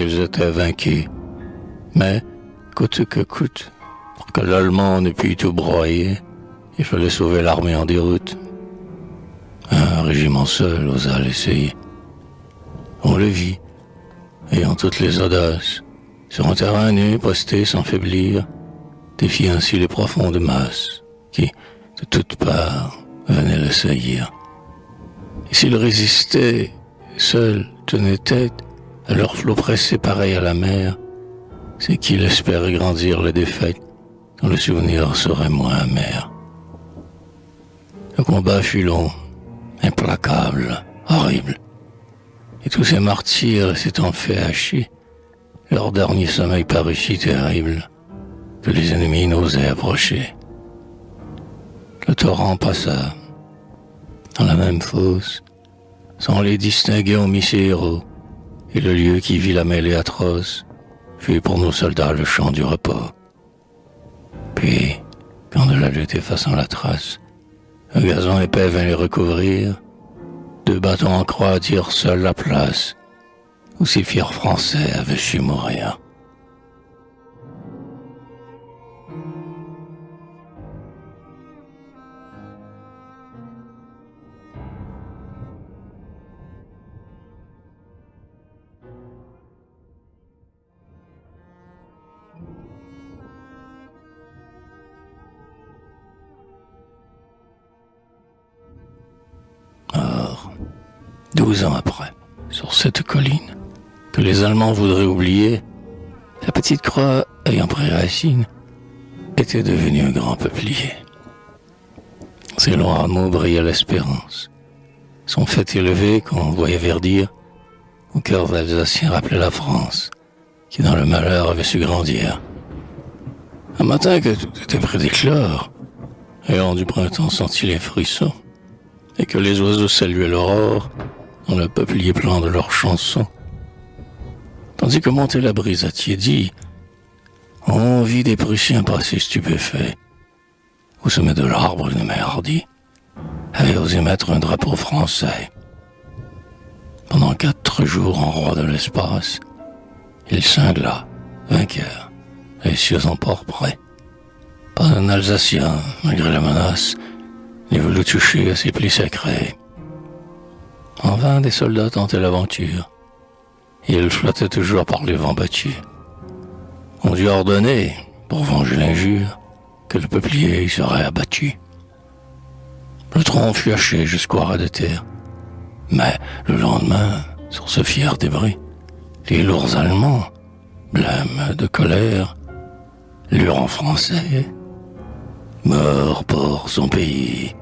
ils étaient vaincus. Mais, coûte que coûte, pour que l'Allemand ne pût tout broyer, il fallait sauver l'armée en déroute. Un régiment seul osa l'essayer. On le vit, ayant toutes les audaces, sur un terrain nu posté sans faiblir, défiant ainsi les profondes masses qui, de toutes parts, venaient le saillir. Et s'il résistait, seul tenait tête à leur flot pressé pareil à la mer, c'est qu'il espérait grandir les défaites dont le souvenir serait moins amer. Le combat fut long, implacable, horrible. Et tous ces martyrs s'étant fait hacher, leur dernier sommeil parut si terrible que les ennemis n'osaient approcher. Le torrent passa. Dans la même fosse, sans les distinguer, on mit ses héros, et le lieu qui vit la mêlée atroce fut pour nos soldats le champ du repos. Puis, quand de la lutte effaçant la trace, un gazon épais vint les recouvrir, 2 bâtons en croix attirent seuls la place où ces fiers Français avaient su mourir. Or, 12 ans après, sur cette colline, que les Allemands voudraient oublier, la petite croix, ayant pris racine, était devenue un grand peuplier. Ses longs rameaux brillaient l'espérance. Son fait élevé, qu'on voyait verdir, au cœur d'Alsacien rappelait la France, qui dans le malheur avait su grandir. Un matin que tout était près d'éclore, ayant du printemps senti les frissons, et que les oiseaux saluaient l'aurore dans le peuplier plein de leurs chansons. Tandis que montait la brise attiédie, on vit des Prussiens passer stupéfaits. Au sommet de l'arbre, une main hardie avait osé mettre un drapeau français. Pendant 4 jours en roi de l'espace, il cingla, vainqueur, les cieux emporprés. Pas un Alsacien, malgré la menace, ne voulut toucher à ses plis sacrés. En vain, des soldats tentaient l'aventure. Ils flottaient toujours par les vents battus. On dut ordonner, pour venger l'injure, que le peuplier y serait abattu. Le tronc fut haché jusqu'au ras de terre. Mais le lendemain, sur ce fier débris, les lourds Allemands, blêmes de colère, lurent en français: mort pour son pays.